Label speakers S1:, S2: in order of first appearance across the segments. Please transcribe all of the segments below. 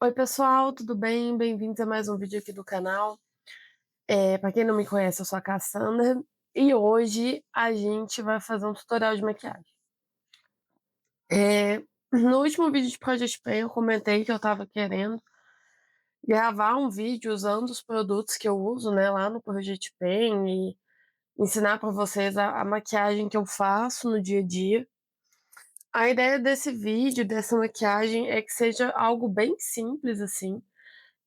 S1: Oi, pessoal, tudo bem? Bem-vindos a mais um vídeo aqui do canal. Para quem não me conhece, eu sou a Cassandra e hoje a gente vai fazer um tutorial de maquiagem. No último vídeo de Project Pen eu comentei que eu tava querendo gravar um vídeo usando os produtos que eu uso, né, lá no Project Pen e ensinar para vocês a maquiagem que eu faço no dia a dia. A ideia desse vídeo, dessa maquiagem, é que seja algo bem simples assim.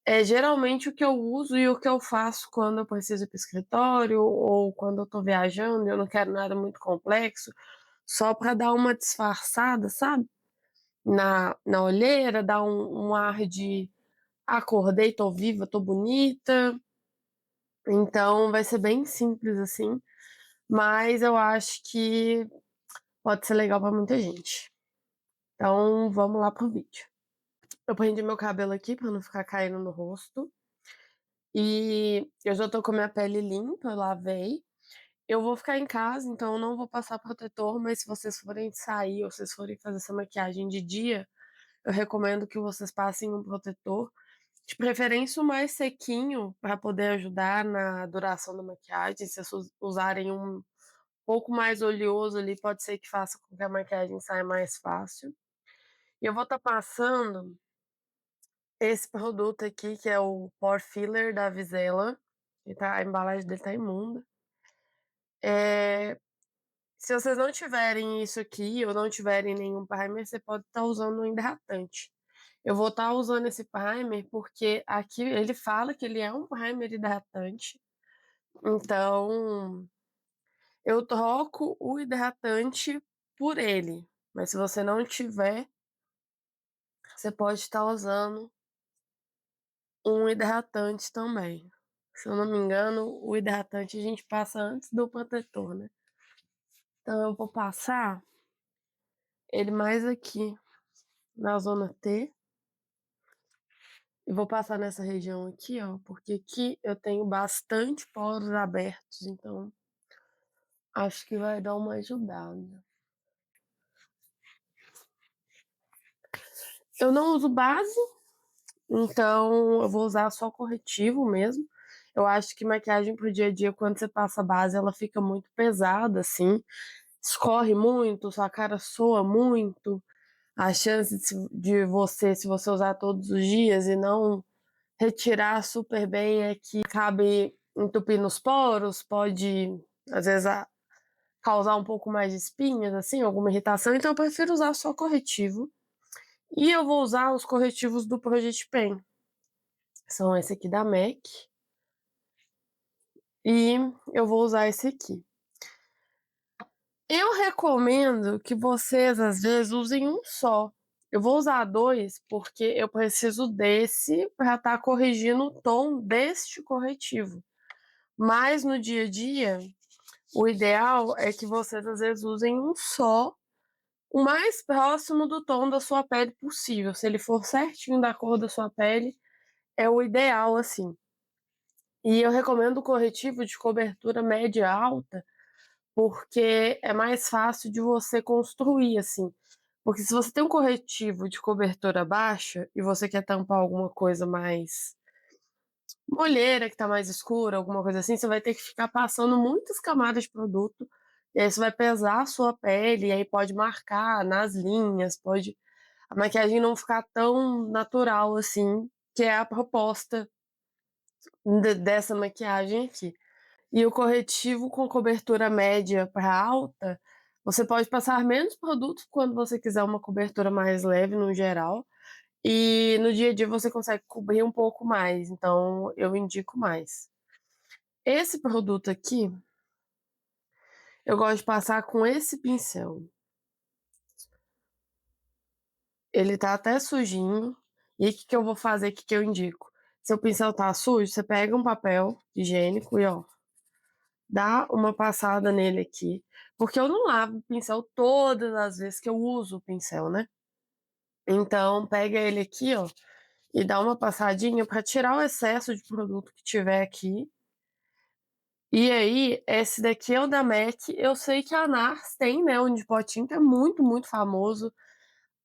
S1: É geralmente o que eu uso e o que eu faço quando eu preciso ir para o escritório ou quando eu tô viajando e eu não quero nada muito complexo, só para dar uma disfarçada, sabe? Na olheira, dar um ar de acordei, tô viva, tô bonita. Então vai ser bem simples assim, mas eu acho que pode ser legal para muita gente. Então vamos lá pro vídeo. Eu prendi meu cabelo aqui para não ficar caindo no rosto. E eu já tô com a minha pele limpa, eu lavei. Eu vou ficar em casa, então eu não vou passar protetor, mas se vocês forem sair ou vocês forem fazer essa maquiagem de dia, eu recomendo que vocês passem um protetor, de preferência o mais sequinho, para poder ajudar na duração da maquiagem. Se vocês usarem um pouco mais oleoso ali, pode ser que faça com que a maquiagem saia mais fácil. E eu vou estar passando esse produto aqui, que é o Pore Filler da Visela. A embalagem dele tá imunda. Se vocês não tiverem isso aqui ou não tiverem nenhum primer, você pode estar usando um hidratante. Eu vou estar usando esse primer porque aqui ele fala que ele é um primer hidratante. Então, eu troco o hidratante por ele. Mas se você não tiver, você pode estar usando um hidratante também. Se eu não me engano, o hidratante a gente passa antes do protetor, né? Então eu vou passar ele mais aqui na zona T. E vou passar nessa região aqui, ó, porque aqui eu tenho bastante poros abertos, então acho que vai dar uma ajudada. Eu não uso base, então eu vou usar só corretivo mesmo. Eu acho que maquiagem pro dia a dia, quando você passa base, ela fica muito pesada, assim. Escorre muito, sua cara soa muito. A chance de você, se você usar todos os dias e não retirar super bem é que acabe entupindo os poros, pode, às vezes, causar um pouco mais de espinhas, assim, alguma irritação. Então, eu prefiro usar só corretivo. E eu vou usar os corretivos do Project Pen. São esse aqui da MAC. E eu vou usar esse aqui. Eu recomendo que vocês, às vezes, usem um só. Eu vou usar dois porque eu preciso desse para estar corrigindo o tom deste corretivo. Mas no dia a dia, o ideal é que vocês às vezes usem um só, o mais próximo do tom da sua pele possível. Se ele for certinho da cor da sua pele, é o ideal assim. E eu recomendo o corretivo de cobertura média alta, porque é mais fácil de você construir assim. Porque se você tem um corretivo de cobertura baixa e você quer tampar alguma coisa mais uma olheira que tá mais escura, alguma coisa assim, você vai ter que ficar passando muitas camadas de produto, e aí você vai pesar a sua pele, e aí pode marcar nas linhas, pode a maquiagem não ficar tão natural assim, que é a proposta dessa maquiagem aqui. E o corretivo com cobertura média para alta, você pode passar menos produtos quando você quiser uma cobertura mais leve no geral, e no dia a dia você consegue cobrir um pouco mais, então eu indico mais. Esse produto aqui, eu gosto de passar com esse pincel. Ele tá até sujinho. E aí, o que que eu vou fazer? O que que eu indico? Se o pincel tá sujo, você pega um papel higiênico e, ó, dá uma passada nele aqui. Porque eu não lavo o pincel todas as vezes que eu uso o pincel, né? Então, pega ele aqui, ó, e dá uma passadinha pra tirar o excesso de produto que tiver aqui. E aí, esse daqui é o da MAC. Eu sei que a NARS tem, né? O de potinho, que é muito, muito famoso.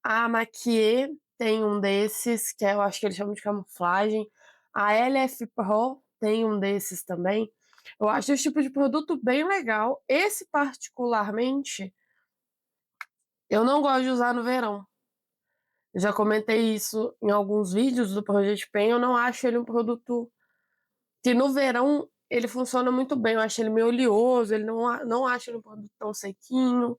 S1: A Maquier tem um desses, que eu acho que eles chamam de camuflagem. A LF Pro tem um desses também. Eu acho esse tipo de produto bem legal. Esse particularmente, eu não gosto de usar no verão. Eu já comentei isso em alguns vídeos do Project Pen. Eu não acho ele um produto que no verão ele funciona muito bem. Eu acho ele meio oleoso, ele não acho ele um produto tão sequinho.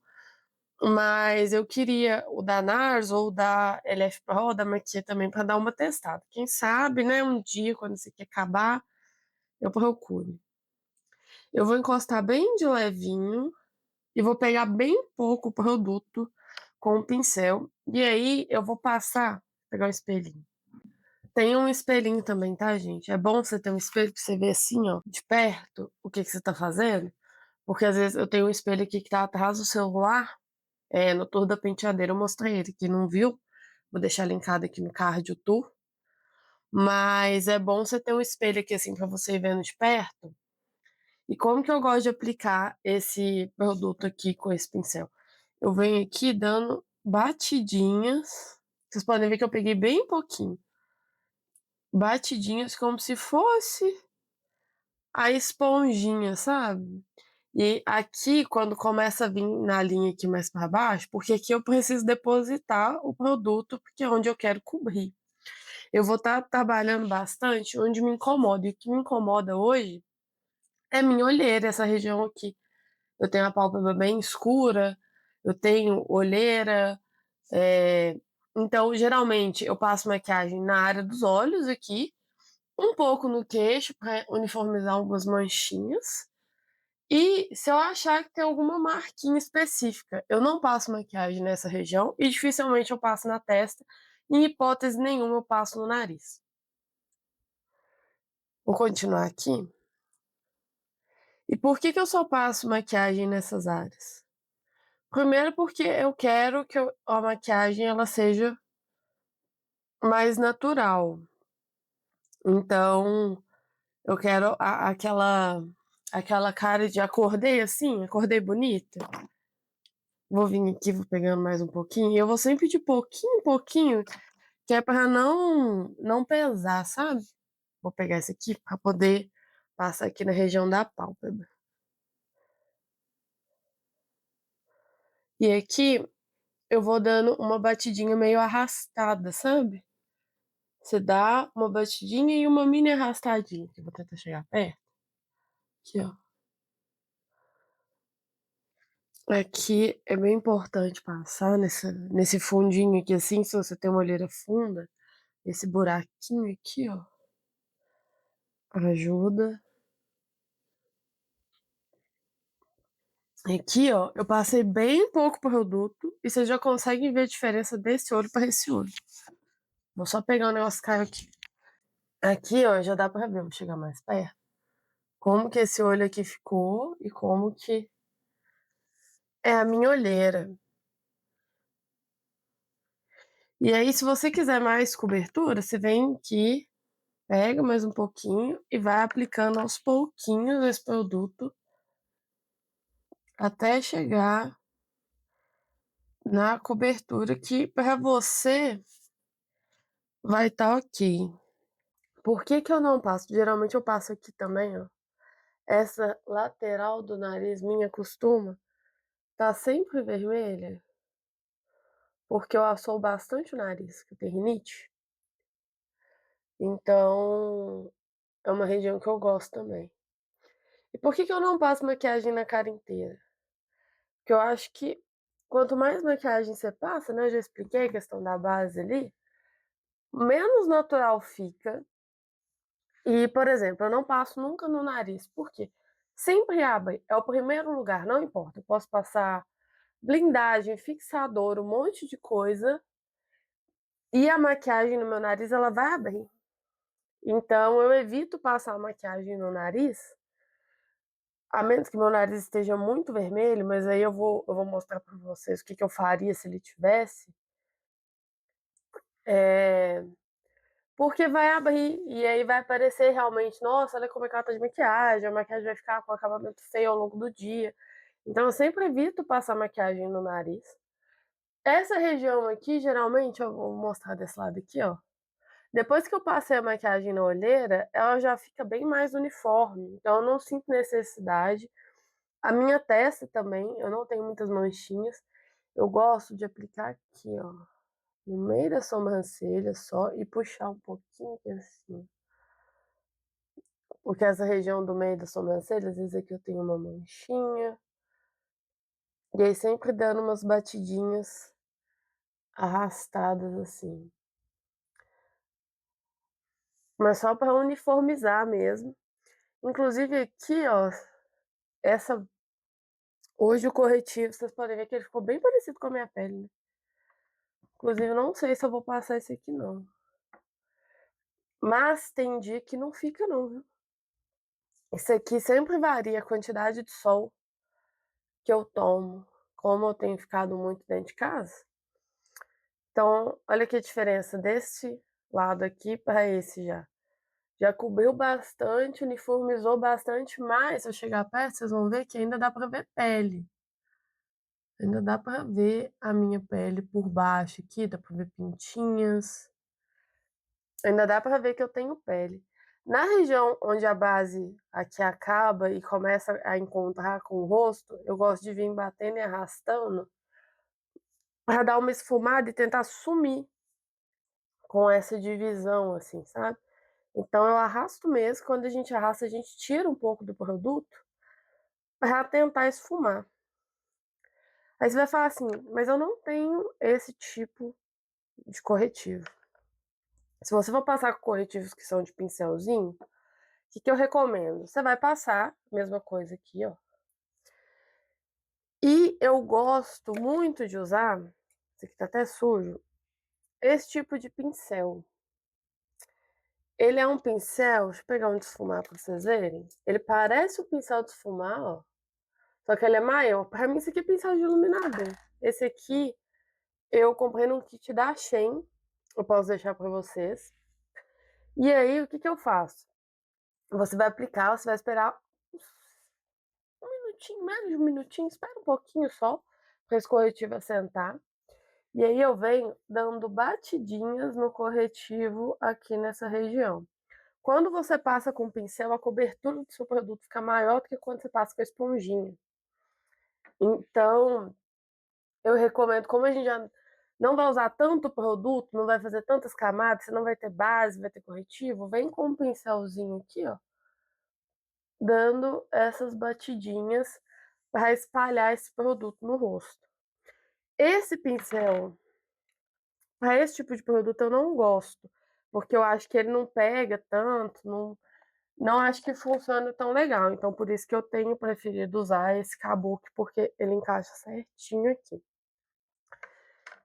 S1: Mas eu queria o da NARS ou da LF Pro ou da Maquia também para dar uma testada. Quem sabe, né? Um dia, quando isso aqui acabar, eu procure. Eu vou encostar bem de levinho e vou pegar bem pouco produto com o pincel. E aí eu vou pegar o espelhinho. Tem um espelhinho também, tá, gente? É bom você ter um espelho pra você ver assim, ó, de perto, o que que você tá fazendo. Porque às vezes eu tenho um espelho aqui que tá atrás do celular. No tour da penteadeira eu mostrei ele, que não viu. Vou deixar linkado aqui no card o tour. Mas é bom você ter um espelho aqui assim pra você ir vendo de perto. E como que eu gosto de aplicar esse produto aqui com esse pincel? Eu venho aqui dando batidinhas. Vocês podem ver que eu peguei bem pouquinho. Batidinhas como se fosse a esponjinha, sabe? E aqui, quando começa a vir na linha aqui mais para baixo, porque aqui eu preciso depositar o produto, porque é onde eu quero cobrir. Eu vou estar trabalhando bastante onde me incomoda. E o que me incomoda hoje é minha olheira, essa região aqui. Eu tenho a pálpebra bem escura, eu tenho olheira. é, Então, geralmente, eu passo maquiagem na área dos olhos aqui, um pouco no queixo para uniformizar algumas manchinhas. E se eu achar que tem alguma marquinha específica, eu não passo maquiagem nessa região e dificilmente eu passo na testa. Em hipótese nenhuma, eu passo no nariz. Vou continuar aqui. E por que que eu só passo maquiagem nessas áreas? Primeiro porque eu quero que a maquiagem ela seja mais natural. Então, eu quero aquela cara de acordei assim, acordei bonita. Vou vir aqui, vou pegando mais um pouquinho. E eu vou sempre de pouquinho em pouquinho, que é para não pesar, sabe? Vou pegar esse aqui para poder passar aqui na região da pálpebra. E aqui eu vou dando uma batidinha meio arrastada, sabe? Você dá uma batidinha e uma mini arrastadinha. Que eu vou tentar chegar perto. Aqui, ó. Aqui é bem importante passar nesse fundinho aqui, assim, se você tem uma olheira funda, esse buraquinho aqui, ó, ajuda. Aqui, ó, eu passei bem pouco produto e vocês já conseguem ver a diferença desse olho para esse olho. Vou só pegar o negócio que caiu aqui. Aqui, ó, já dá pra ver, vou chegar mais perto. Como que esse olho aqui ficou e como que é a minha olheira. E aí, se você quiser mais cobertura, você vem aqui, pega mais um pouquinho e vai aplicando aos pouquinhos esse produto até chegar na cobertura que para você vai estar ok. Por que que eu não passo? Geralmente eu passo aqui também, ó. Essa lateral do nariz minha costuma tá sempre vermelha, porque eu assoo bastante o nariz, que eu tenho rinite. Então, é uma região que eu gosto também. E por que que eu não passo maquiagem na cara inteira? Porque eu acho que quanto mais maquiagem você passa, né? Eu já expliquei a questão da base ali, menos natural fica. E, por exemplo, eu não passo nunca no nariz. Por quê? Sempre abre. É o primeiro lugar, não importa. Eu posso passar blindagem, fixador, um monte de coisa. E a maquiagem no meu nariz, ela vai abrir. Então, eu evito passar a maquiagem no nariz, a menos que meu nariz esteja muito vermelho, mas aí eu vou mostrar para vocês o que que eu faria se ele tivesse. É, Porque vai abrir e aí vai aparecer realmente, nossa, olha como é que ela tá de maquiagem, a maquiagem vai ficar com acabamento feio ao longo do dia. Então eu sempre evito passar maquiagem no nariz. Essa região aqui, geralmente, eu vou mostrar desse lado aqui, ó. Depois que eu passei a maquiagem na olheira, ela já fica bem mais uniforme, então eu não sinto necessidade. A minha testa também, eu não tenho muitas manchinhas. Eu gosto de aplicar aqui, ó, no meio da sobrancelha só e puxar um pouquinho assim. Porque essa região do meio da sobrancelha, às vezes aqui eu tenho uma manchinha. E aí sempre dando umas batidinhas arrastadas assim. Mas só para uniformizar mesmo. Inclusive aqui, ó, essa hoje o corretivo, vocês podem ver que ele ficou bem parecido com a minha pele, né? Inclusive, eu não sei se eu vou passar esse aqui não. Mas tem dia que não fica não, viu? Isso aqui sempre varia a quantidade de sol que eu tomo, como eu tenho ficado muito dentro de casa. Então, olha que diferença desse lado aqui para esse já. Já cobriu bastante, uniformizou bastante, mas se eu chegar perto, vocês vão ver que ainda dá para ver pele. Ainda dá para ver a minha pele por baixo aqui, dá para ver pintinhas. Ainda dá para ver que eu tenho pele. Na região onde a base aqui acaba e começa a encontrar com o rosto, eu gosto de vir batendo e arrastando para dar uma esfumada e tentar sumir com essa divisão, assim, sabe? Então eu arrasto mesmo. Quando a gente arrasta, a gente tira um pouco do produto para tentar esfumar. Aí você vai falar assim, mas eu não tenho esse tipo de corretivo. Se você for passar com corretivos que são de pincelzinho, o que, que eu recomendo? Você vai passar, mesma coisa aqui, ó. E eu gosto muito de usar, esse aqui tá até sujo, esse tipo de pincel. Ele é um pincel, deixa eu pegar um de esfumar pra vocês verem. Ele parece um pincel de esfumar, ó. Só que ele é maior. Pra mim, esse aqui é pincel de iluminador. Esse aqui eu comprei num kit da Shein. Eu posso deixar pra vocês. E aí, o que que eu faço? Você vai aplicar, você vai esperar um minutinho, menos de um minutinho, espera um pouquinho só, para esse corretivo assentar. E aí eu venho dando batidinhas no corretivo aqui nessa região. Quando você passa com o pincel, a cobertura do seu produto fica maior do que quando você passa com a esponjinha. Então, eu recomendo, como a gente já não vai usar tanto produto, não vai fazer tantas camadas, você não vai ter base, vai ter corretivo, vem com um pincelzinho aqui, ó, dando essas batidinhas para espalhar esse produto no rosto. Esse pincel, para esse tipo de produto, eu não gosto, porque eu acho que ele não pega tanto, não acho que funciona tão legal. Então, por isso que eu tenho preferido usar esse Kabuki, porque ele encaixa certinho aqui.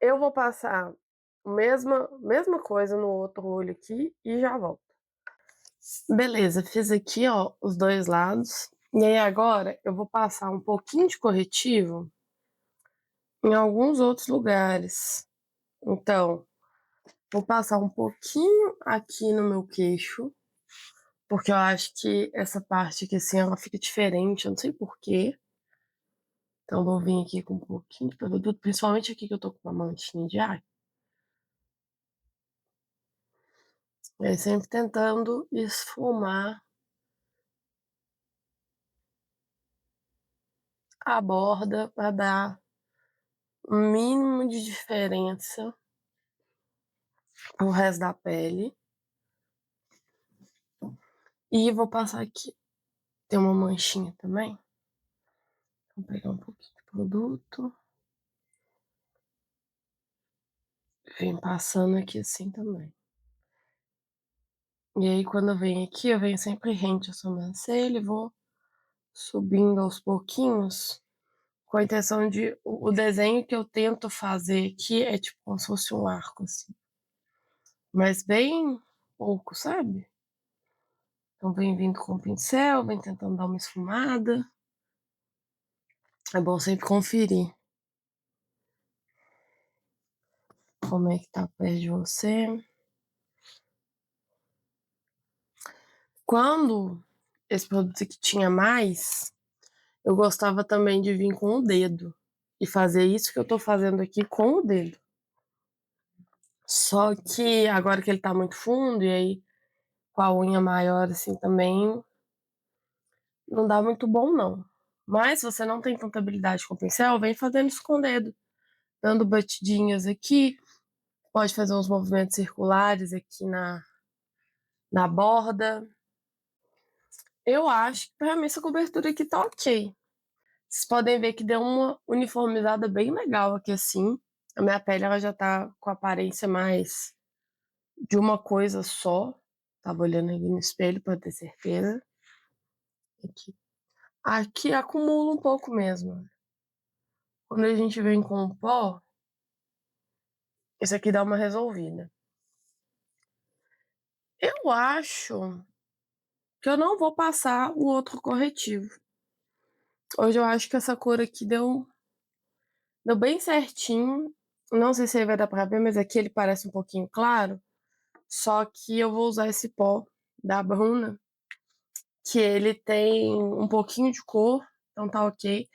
S1: Eu vou passar a mesma coisa no outro olho aqui e já volto. Beleza, fiz aqui, ó, os dois lados. E aí agora eu vou passar um pouquinho de corretivo em alguns outros lugares. Então, vou passar um pouquinho aqui no meu queixo, porque eu acho que essa parte aqui assim, ela fica diferente, eu não sei por quê. Então, vou vir aqui com um pouquinho de produto, principalmente aqui que eu tô com uma manchinha de ar. E aí, sempre tentando esfumar a borda para dar um mínimo de diferença pro resto da pele. E vou passar aqui. Tem uma manchinha também. Vou pegar um pouquinho de produto. Vem passando aqui assim também. E aí, quando eu venho aqui, eu venho sempre rente a sobrancelha e vou subindo aos pouquinhos, com a intenção de... O desenho que eu tento fazer aqui é tipo como se fosse um arco, assim. Mas bem pouco, sabe? Então, vem vindo com o pincel, vem tentando dar uma esfumada. É bom sempre conferir como é que tá perto de você. Quando esse produto aqui tinha mais, eu gostava também de vir com o dedo. e fazer isso que eu tô fazendo aqui com o dedo. Só que agora que ele tá muito fundo e aí com a unha maior assim também, não dá muito bom não. Mas se você não tem tanta habilidade com o pincel, vem fazendo isso com o dedo, dando batidinhas aqui, pode fazer uns movimentos circulares aqui na borda. Eu acho que pra mim essa cobertura aqui tá ok. Vocês podem ver que deu uma uniformizada bem legal aqui assim. A minha pele ela já tá com a aparência mais de uma coisa só. Tava olhando aqui no espelho pra ter certeza. Aqui. Aqui acumula um pouco mesmo. Quando a gente vem com o pó, esse aqui dá uma resolvida. Eu acho que eu não vou passar o outro corretivo. Hoje eu acho que essa cor aqui deu bem certinho. Não sei se aí vai dar pra ver, mas aqui ele parece um pouquinho claro. Só que eu vou usar esse pó da Bruna, que ele tem um pouquinho de cor, então tá ok.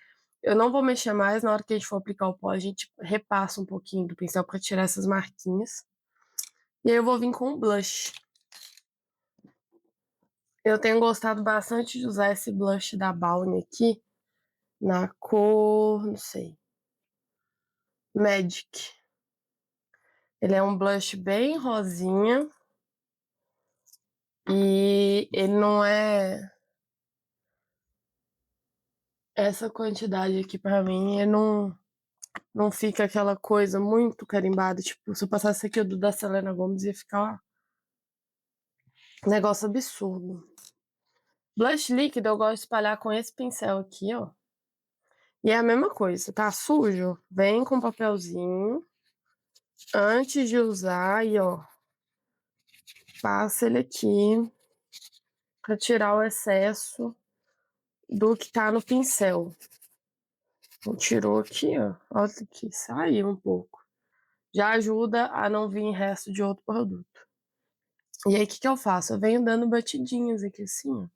S1: Eu não vou mexer mais, na hora que a gente for aplicar o pó, a gente repassa um pouquinho do pincel pra tirar essas marquinhas. E aí eu vou vir com o blush. Eu tenho gostado bastante de usar esse blush da Balm aqui, na cor, não sei, Magic. Ele é um blush bem rosinha e ele não é essa quantidade aqui pra mim, ele não fica aquela coisa muito carimbada. Tipo, se eu passasse aqui o do da Selena Gomez, ia ficar um negócio absurdo. Blush líquido eu gosto de espalhar com esse pincel aqui, ó. E é a mesma coisa, tá sujo? Vem com papelzinho antes de usar e, ó, passa ele aqui pra tirar o excesso do que tá no pincel. Então, tirou aqui, ó. Olha aqui, saiu um pouco. Já ajuda a não vir resto de outro produto. E aí, o que que eu faço? Eu venho dando batidinhas aqui assim, ó.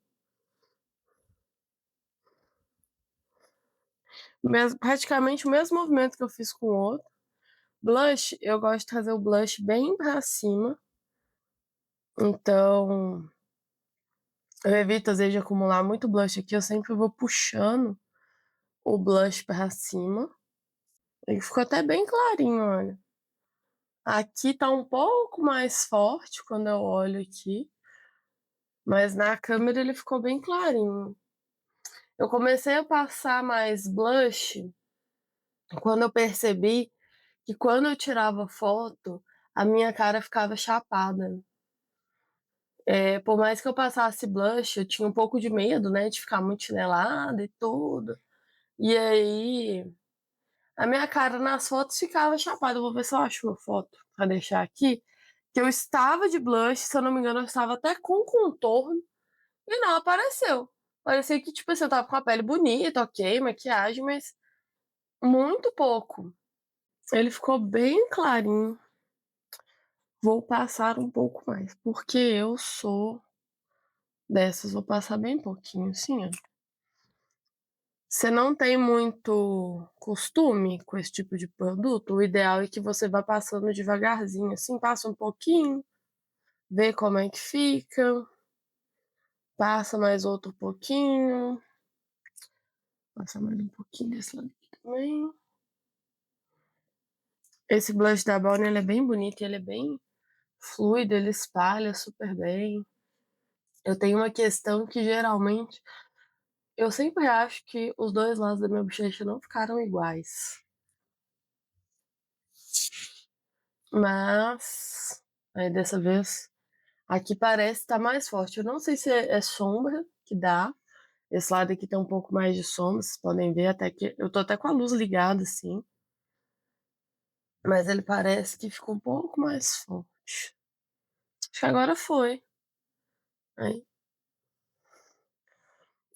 S1: Praticamente o mesmo movimento que eu fiz com o outro. Blush, eu gosto de trazer o blush bem pra cima. Então, eu evito às vezes de acumular muito blush aqui. Eu sempre vou puxando o blush pra cima. Ele ficou até bem clarinho, olha. Aqui tá um pouco mais forte quando eu olho aqui. Mas na câmera ele ficou bem clarinho. Eu comecei a passar mais blush quando eu percebi que quando eu tirava foto, a minha cara ficava chapada. Por mais que eu passasse blush, eu tinha um pouco de medo, né, de ficar muito chinelada e tudo. E aí, a minha cara nas fotos ficava chapada. Eu vou ver se eu acho uma foto pra deixar aqui. Que eu estava de blush, se eu não me engano, eu estava até com contorno e não apareceu. Parecia que, tipo assim, eu tava com a pele bonita, ok, maquiagem, mas muito pouco. Ele ficou bem clarinho. Vou passar um pouco mais, porque eu sou dessas, vou passar bem pouquinho, assim, ó. Você não tem muito costume com esse tipo de produto? O ideal é que você vá passando devagarzinho, assim, passa um pouquinho, vê como é que fica, passa mais outro pouquinho, passa mais um pouquinho desse lado aqui também. Esse blush da Balm, ele é bem bonito, ele é bem fluido, ele espalha super bem. Eu tenho uma questão que geralmente eu sempre acho que os dois lados da minha bochecha não ficaram iguais. Mas aí dessa vez aqui parece estar mais forte. Eu não sei se é sombra que dá. Esse lado aqui tem um pouco mais de sombra, vocês podem ver até que eu tô até com a luz ligada assim, mas ele parece que ficou um pouco mais forte. Acho que agora foi. Aí.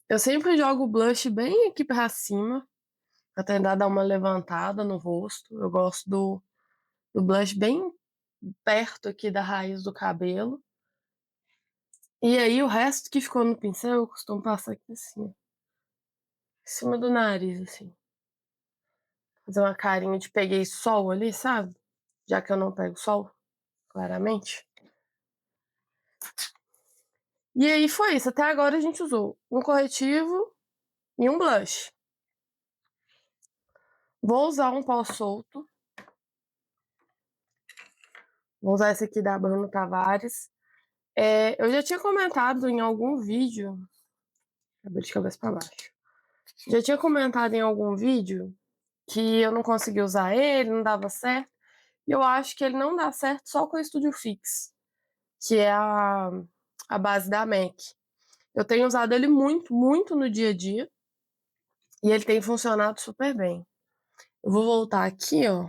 S1: Eu sempre jogo o blush bem aqui pra cima, pra tentar dar uma levantada no rosto. Eu gosto do blush bem perto aqui da raiz do cabelo. E aí o resto que ficou no pincel eu costumo passar aqui assim, em cima do nariz, assim. Fazer uma carinha de peguei sol ali, sabe? Já que eu não pego sol, claramente. E aí foi isso. Até agora a gente usou um corretivo e um blush. Vou usar um pó solto. Vou usar esse aqui da Bruno Tavares. Eu já tinha comentado em algum vídeo. Acabei de cabeça pra baixo. Já tinha comentado em algum vídeo que eu não consegui usar ele, não dava certo. E eu acho que ele não dá certo só com o Studio Fix, que é a base da MAC. Eu tenho usado ele muito, muito no dia a dia. E ele tem funcionado super bem. Eu vou voltar aqui, ó.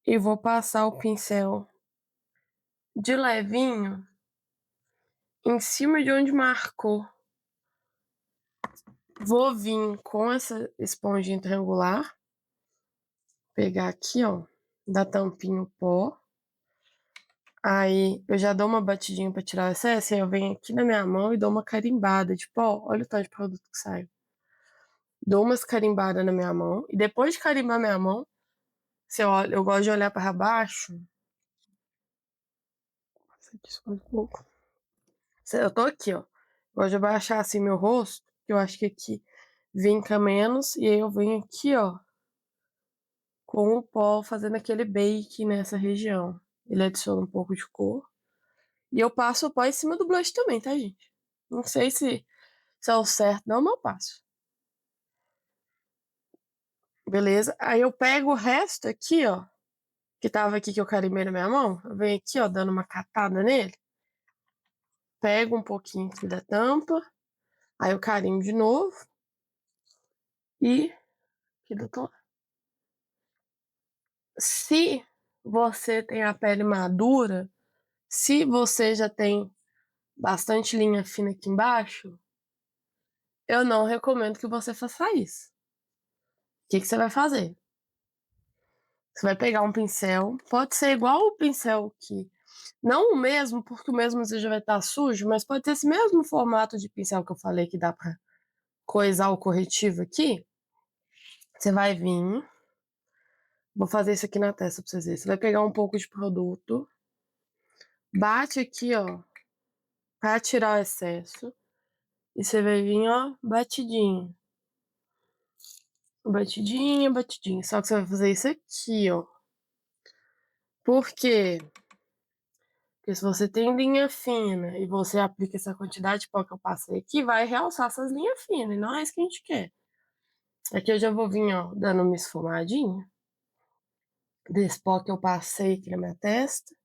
S1: E vou passar o pincel de levinho em cima de onde marcou. Vou vir com essa esponjinha triangular. Pegar aqui, ó. Da tampinha o pó. Aí eu já dou uma batidinha pra tirar o excesso. Aí eu venho aqui na minha mão e dou uma carimbada de pó. Olha o tanto de produto que sai. Dou umas carimbadas na minha mão. E depois de carimbar minha mão, você olha, eu gosto de olhar para baixo. Um pouco. Eu tô aqui, ó. Gosto de abaixar assim meu rosto, que eu acho que aqui vinca menos. E aí eu venho aqui, ó, com o pó fazendo aquele bake nessa região. Ele adiciona um pouco de cor. E eu passo o pó em cima do blush também, tá, gente? Não sei se é o certo, não, mas eu passo. Beleza? Aí eu pego o resto aqui, ó, que tava aqui que eu carimbei na minha mão. Eu venho aqui, ó, dando uma catada nele. Pego um pouquinho aqui da tampa. Aí eu carimbo de novo. E aqui do outro lado. Se você tem a pele madura, se você já tem bastante linha fina aqui embaixo, eu não recomendo que você faça isso. O que você vai fazer? Você vai pegar um pincel, pode ser igual o pincel que. Não o mesmo, porque o mesmo você já vai estar sujo, mas pode ser esse mesmo formato de pincel que eu falei que dá pra coisar o corretivo aqui. Você vai vir. Vou fazer isso aqui na testa pra vocês verem. Você vai pegar um pouco de produto, bate aqui, ó, pra tirar o excesso. E você vai vir, ó, batidinho. Batidinha, batidinha. Só que você vai fazer isso aqui, ó. Por quê? Porque se você tem linha fina e você aplica essa quantidade de pó que eu passei aqui, vai realçar essas linhas finas. E não é isso que a gente quer. Aqui eu já vou vir, ó, dando uma esfumadinha. Desse pó que eu passei aqui na minha testa.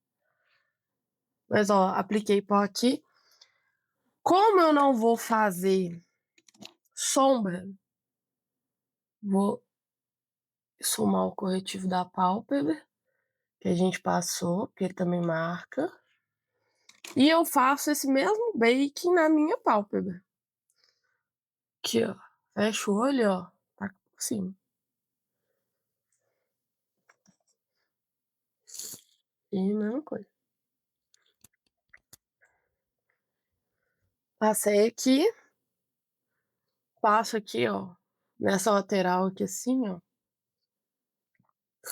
S1: Mas, ó, apliquei pó aqui. Como eu não vou fazer sombra, vou esfumar o corretivo da pálpebra, que a gente passou, que ele também marca. E eu faço esse mesmo bake na minha pálpebra. Aqui, ó. Fecha o olho, ó. Tá por cima. E a mesma coisa. Passei aqui. Passo aqui, ó. Nessa lateral aqui assim, ó.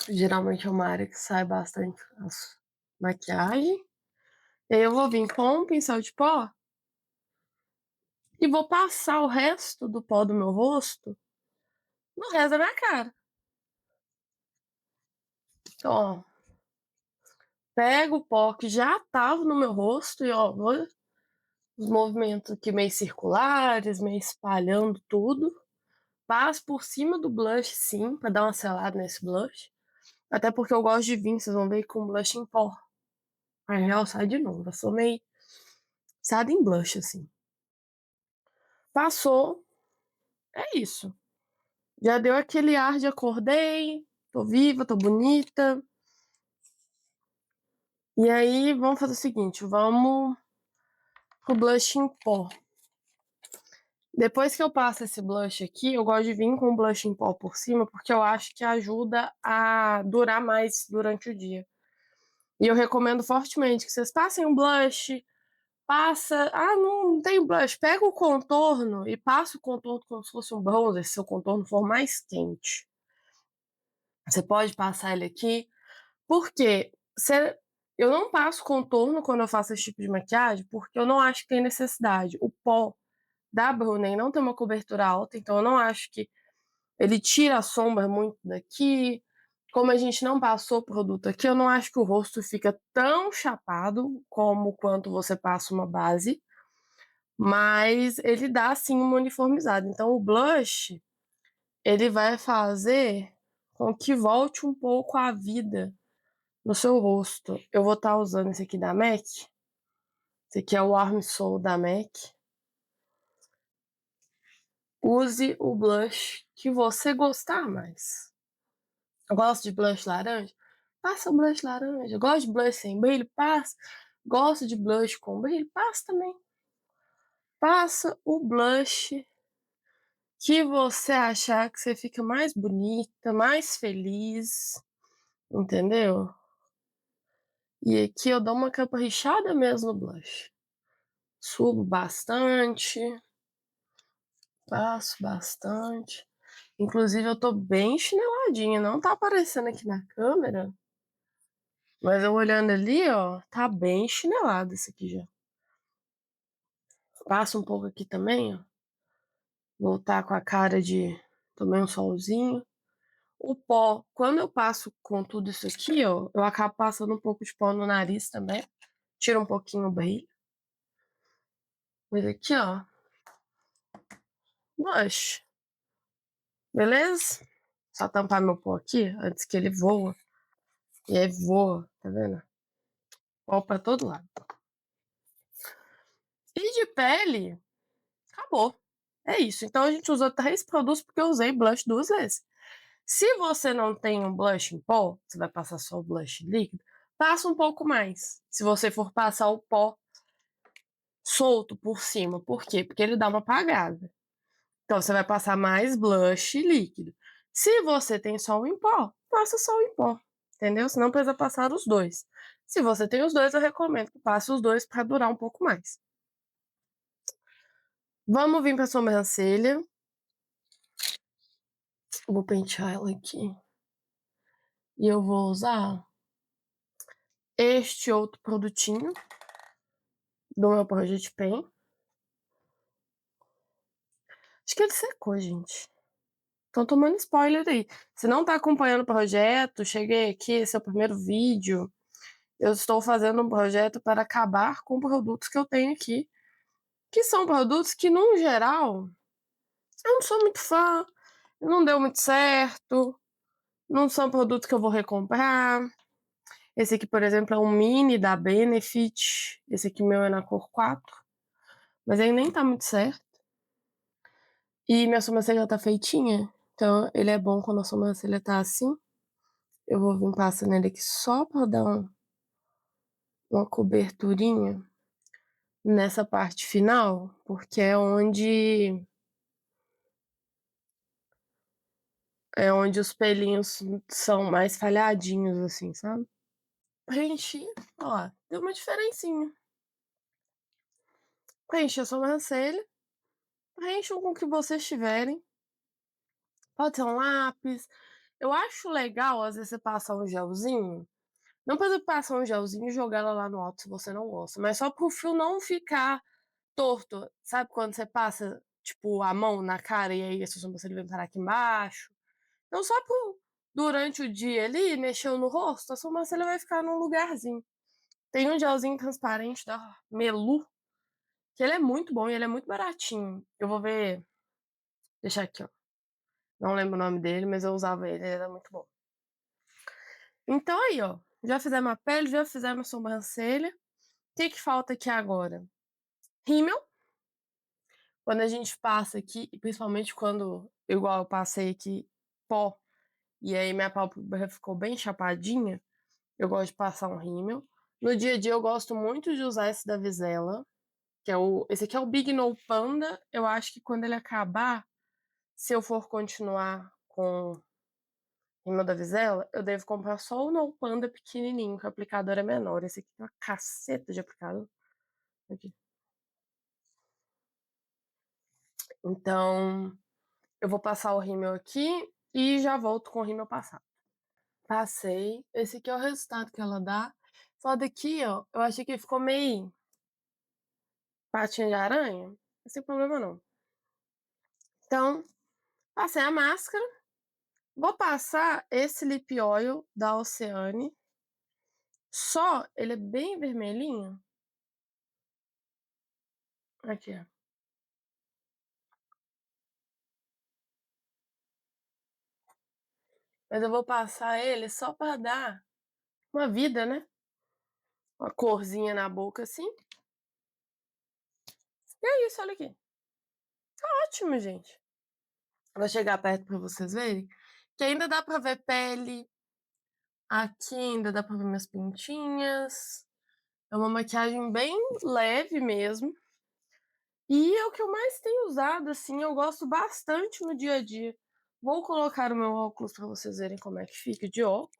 S1: Geralmente é uma área que sai bastante as maquiagem. E aí eu vou vir com um pincel de pó. E vou passar o resto do pó do meu rosto no resto da minha cara. Então, ó. Pego o pó que já tava no meu rosto e, ó, vou os movimentos aqui meio circulares, meio espalhando tudo. Passo por cima do blush, sim, pra dar uma selada nesse blush. Até porque eu gosto de vir, vocês vão ver, com blush em pó. Aí realçar de novo. Eu sou meio viciada em blush, assim. Passou, é isso. Já deu aquele ar de acordei, tô viva, tô bonita. E aí, vamos fazer o seguinte, vamos pro blush em pó. Depois que eu passo esse blush aqui, eu gosto de vir com o blush em pó por cima, porque eu acho que ajuda a durar mais durante o dia. E eu recomendo fortemente que vocês passem um blush, passa... Ah, não tem blush. Pega o contorno e passa o contorno como se fosse um bronzer, se seu contorno for mais quente. Você pode passar ele aqui, porque eu não passo contorno quando eu faço esse tipo de maquiagem, porque eu não acho que tem necessidade. O pó da Brunnen não tem uma cobertura alta, então eu não acho que ele tira a sombra muito daqui. Como a gente não passou produto aqui, eu não acho que o rosto fica tão chapado como quanto você passa uma base, mas ele dá assim uma uniformizada. Então o blush, ele vai fazer com que volte um pouco a vida no seu rosto. Eu vou estar usando esse aqui da MAC. Esse aqui é o Warm Soul da MAC. Use o blush que você gostar mais. Eu gosto de blush laranja? Passa o blush laranja. Gosto de blush sem brilho? Passa. Gosto de blush com brilho? Passa também. Passa o blush que você achar que você fica mais bonita, mais feliz, entendeu? E aqui eu dou uma caprichada mesmo no blush. Subo bastante, passo bastante. Inclusive eu tô bem chineladinha, não tá aparecendo aqui na câmera, mas eu olhando ali, ó, tá bem chinelado esse aqui já. Passo um pouco aqui também, ó. Voltar com a cara de tomei um solzinho. O pó, quando eu passo com tudo isso aqui, ó, eu acabo passando um pouco de pó no nariz também. Tira um pouquinho o brilho. Mas aqui, ó, blush. Beleza? Só tampar meu pó aqui antes que ele voa. E aí voa, tá vendo? Pó pra todo lado. E de pele, acabou. É isso. Então a gente usou 3 produtos porque eu usei blush 2 vezes. Se você não tem um blush em pó, você vai passar só o blush líquido, passa um pouco mais. Se você for passar o pó solto por cima. Por quê? Porque ele dá uma apagada. Então você vai passar mais blush líquido. Se você tem só um em pó, passa só o em pó. Entendeu? Você não precisa passar os dois. Se você tem os dois, eu recomendo que passe os dois para durar um pouco mais. Vamos vir para a sobrancelha. Vou pentear ela aqui. E eu vou usar este outro produtinho do meu Project Pen. Acho que ele secou, gente. Tô tomando spoiler aí. Se não tá acompanhando o projeto, cheguei aqui, esse é o primeiro vídeo. Eu estou fazendo um projeto para acabar com produtos que eu tenho aqui, que são produtos que, no geral, eu não sou muito fã, não deu muito certo, não são produtos que eu vou recomprar. Esse aqui, por exemplo, é um mini da Benefit. Esse aqui meu é na cor 4, mas ele nem tá muito certo. E minha sobrancelha tá feitinha, então ele é bom quando a sobrancelha tá assim. Eu vou vir passando nele aqui só pra dar uma coberturinha nessa parte final, porque é onde os pelinhos são mais falhadinhos, assim, sabe? Preenchi, ó, deu uma diferencinha. Preenchi a sobrancelha, preencham com o que vocês tiverem. Pode ser um lápis. Eu acho legal, às vezes, você passar um gelzinho. Não precisa passar um gelzinho e jogar ela lá no alto se você não gosta, mas só pro fio não ficar torto. Sabe quando você passa, tipo, a mão na cara e aí a sua sobrancelha vem parar aqui embaixo? Então, só durante o dia ali, mexeu no rosto, a sobrancelha vai ficar num lugarzinho. Tem um gelzinho transparente da Melu, que ele é muito bom e ele é muito baratinho. Eu vou ver, deixar aqui, ó. Não lembro o nome dele, mas eu usava ele era muito bom. Então aí, ó, já fizemos a pele, já fizemos a sobrancelha. O que que falta aqui agora? Rímel. Quando a gente passa aqui, e principalmente quando, igual eu passei aqui, pó, e aí minha pálpebra ficou bem chapadinha, eu gosto de passar um rímel. No dia a dia eu gosto muito de usar esse da Visela, que é esse aqui é o Big No Panda. Eu acho que quando ele acabar, se eu for continuar com o rímel da Visela, eu devo comprar só o No Panda pequenininho, que o aplicador é menor. Esse aqui tem uma caceta de aplicador. Aqui. Então, eu vou passar o rímel aqui e já volto com o rímel passado. Passei. Esse aqui é o resultado que ela dá. Só daqui, ó, eu achei que ficou meio patinha de aranha. Não tem problema não. Então, passei a máscara. Vou passar esse lip oil da Oceane. Só, ele é bem vermelhinho. Aqui, ó. Mas eu vou passar ele só pra dar uma vida, né? Uma corzinha na boca assim. E é isso, olha aqui. Ótimo, gente. Vou chegar perto pra vocês verem. Que ainda dá pra ver pele. Aqui ainda dá pra ver minhas pintinhas. É uma maquiagem bem leve mesmo. E é o que eu mais tenho usado, assim, eu gosto bastante no dia a dia. Vou colocar o meu óculos pra vocês verem como é que fica de óculos.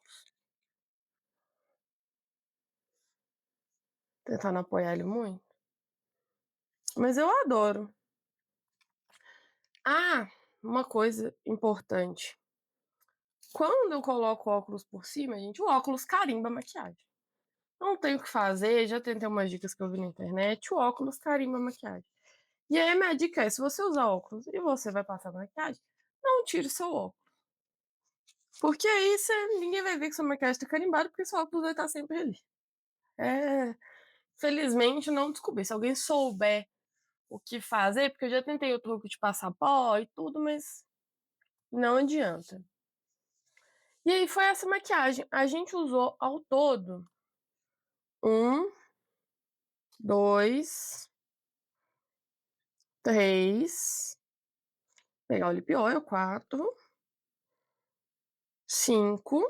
S1: Tentando apoiar ele muito. Mas eu adoro. Ah, uma coisa importante. Quando eu coloco o óculos por cima, gente, o óculos carimba a maquiagem. Não tenho o que fazer, já tentei umas dicas que eu vi na internet, o óculos carimba a maquiagem. E aí, minha dica é: se você usar óculos e você vai passar maquiagem, não tire seu óculos. Porque aí ninguém vai ver que sua maquiagem tá carimbada, porque seu óculos vai estar sempre ali. É, felizmente não descobri. Se alguém souber o que fazer, porque eu já tentei o truque de passar pó e tudo, mas não adianta. E aí foi essa maquiagem. A gente usou ao todo um, dois, três. Pegar o lip oil, quatro, cinco,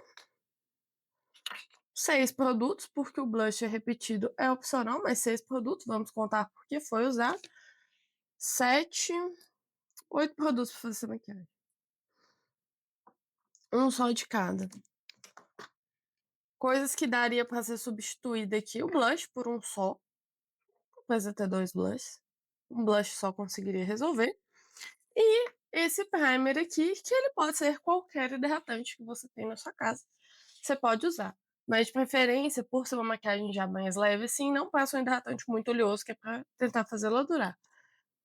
S1: seis produtos, porque o blush é repetido, é opcional, mas seis produtos, vamos contar porque foi usado. Sete, oito produtos pra fazer essa maquiagem. Um só de cada. Coisas que daria pra ser substituída aqui. O blush por um só. Depois até dois blushes. Um blush só conseguiria resolver. E esse primer aqui, que ele pode ser qualquer hidratante que você tem na sua casa. Você pode usar. Mas de preferência, por ser uma maquiagem já mais leve, assim, não passa um hidratante muito oleoso, que é pra tentar fazê-la durar.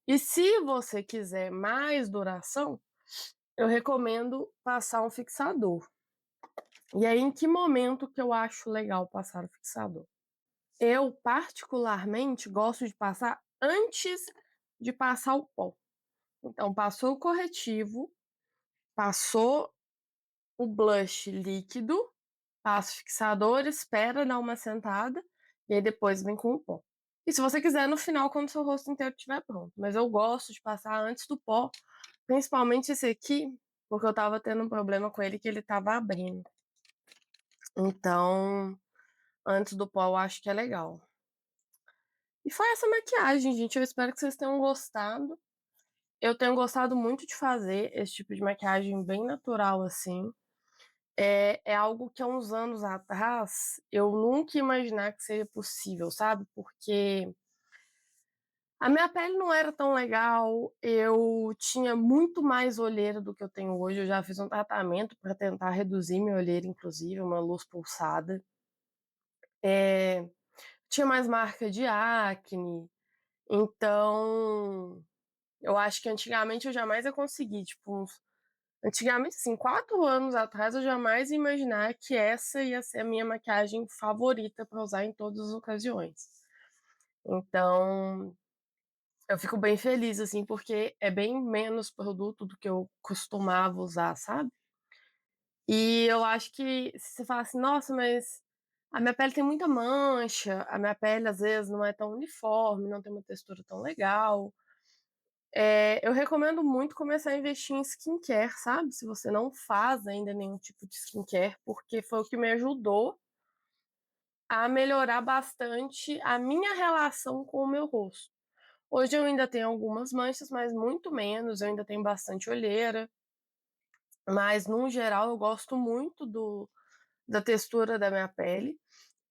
S1: E se você quiser mais duração, eu recomendo passar um fixador. E aí, em que momento que eu acho legal passar o fixador? Eu, particularmente, gosto de passar antes de passar o pó. Então, passou o corretivo, passou o blush líquido, passa o fixador, espera dar uma sentada e aí depois vem com o pó. E se você quiser, no final, quando o seu rosto inteiro estiver pronto. Mas eu gosto de passar antes do pó, principalmente esse aqui, porque eu tava tendo um problema com ele que ele tava abrindo. Então, antes do pó, eu acho que é legal. E foi essa maquiagem, gente. Eu espero que vocês tenham gostado. Eu tenho gostado muito de fazer esse tipo de maquiagem bem natural, assim. É algo que há uns anos atrás eu nunca ia imaginar que seria possível, sabe? Porque a minha pele não era tão legal, eu tinha muito mais olheira do que eu tenho hoje. Eu já fiz um tratamento para tentar reduzir minha olheira, inclusive, uma luz pulsada. Tinha mais marca de acne, então eu acho que antigamente eu jamais ia conseguir, tipo, antigamente, assim, 4 anos atrás eu jamais ia imaginar que essa ia ser a minha maquiagem favorita para usar em todas as ocasiões. Então, eu fico bem feliz, assim, porque é bem menos produto do que eu costumava usar, sabe? E eu acho que se você fala assim, nossa, mas a minha pele tem muita mancha, a minha pele às vezes não é tão uniforme, não tem uma textura tão legal. Eu recomendo muito começar a investir em skincare, sabe? Se você não faz ainda nenhum tipo de skincare, porque foi o que me ajudou a melhorar bastante a minha relação com o meu rosto. Hoje eu ainda tenho algumas manchas, mas muito menos, eu ainda tenho bastante olheira, mas no geral eu gosto muito da textura da minha pele.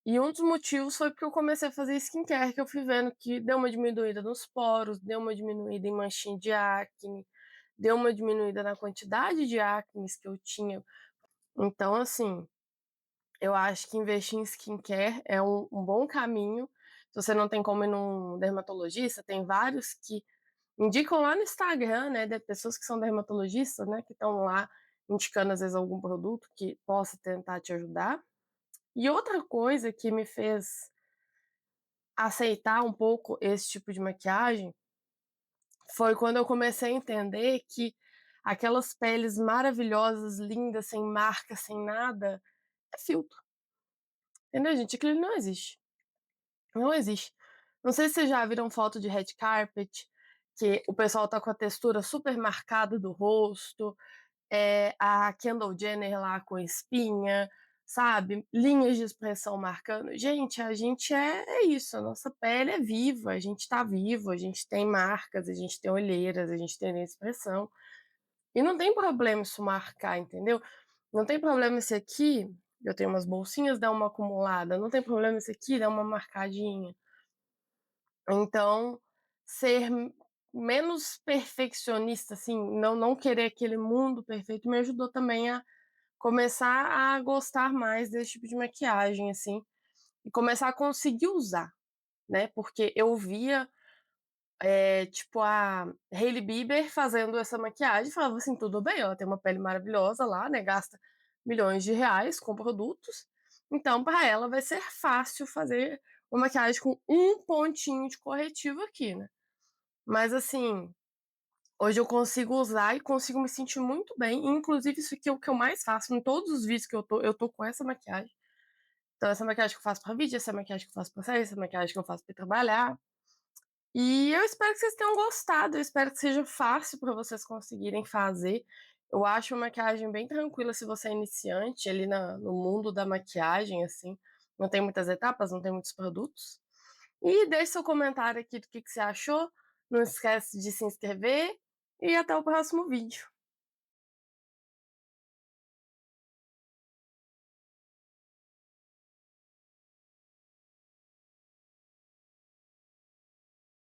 S1: E um dos motivos foi porque eu comecei a fazer skincare, que eu fui vendo que deu uma diminuída nos poros, deu uma diminuída em manchinha de acne, deu uma diminuída na quantidade de acnes que eu tinha. Então, assim, Eu acho que investir em skincare é um bom caminho. Se você não tem como ir num dermatologista, tem vários que indicam lá no Instagram, né, de pessoas que são dermatologistas, né, que estão lá indicando às vezes algum produto que possa tentar te ajudar. E outra coisa que me fez aceitar um pouco esse tipo de maquiagem foi quando eu comecei a entender que aquelas peles maravilhosas, lindas, sem marca, sem nada, é filtro. Entendeu, gente? Aquilo não existe. Não existe. Não sei se vocês já viram foto de red carpet, que o pessoal tá com a textura super marcada do rosto, a Kendall Jenner lá com espinha, sabe? Linhas de expressão marcando. Gente, a gente é isso, a nossa pele é viva, a gente tá vivo, a gente tem marcas, a gente tem olheiras, a gente tem expressão. E não tem problema isso marcar, entendeu? Não tem problema esse aqui, eu tenho umas bolsinhas, dá uma acumulada, não tem problema esse aqui, dá uma marcadinha. Então, ser menos perfeccionista, assim, não querer aquele mundo perfeito, me ajudou também a começar a gostar mais desse tipo de maquiagem, assim, e começar a conseguir usar, né? Porque eu via, tipo, a Hailey Bieber fazendo essa maquiagem, e falava assim, tudo bem, ela tem uma pele maravilhosa lá, né? Gasta milhões de reais com produtos, então para ela vai ser fácil fazer uma maquiagem com um pontinho de corretivo aqui, né? Mas assim, hoje eu consigo usar e consigo me sentir muito bem. E, inclusive, isso aqui é o que eu mais faço. Em todos os vídeos que eu tô com essa maquiagem. Então, essa maquiagem que eu faço pra vídeo, essa maquiagem que eu faço pra sair, essa maquiagem que eu faço pra trabalhar. E eu espero que vocês tenham gostado. Eu espero que seja fácil pra vocês conseguirem fazer. Eu acho uma maquiagem bem tranquila se você é iniciante ali no mundo da maquiagem, assim. Não tem muitas etapas, não tem muitos produtos. E deixe seu comentário aqui do que você achou. Não esquece de se inscrever e até o próximo vídeo.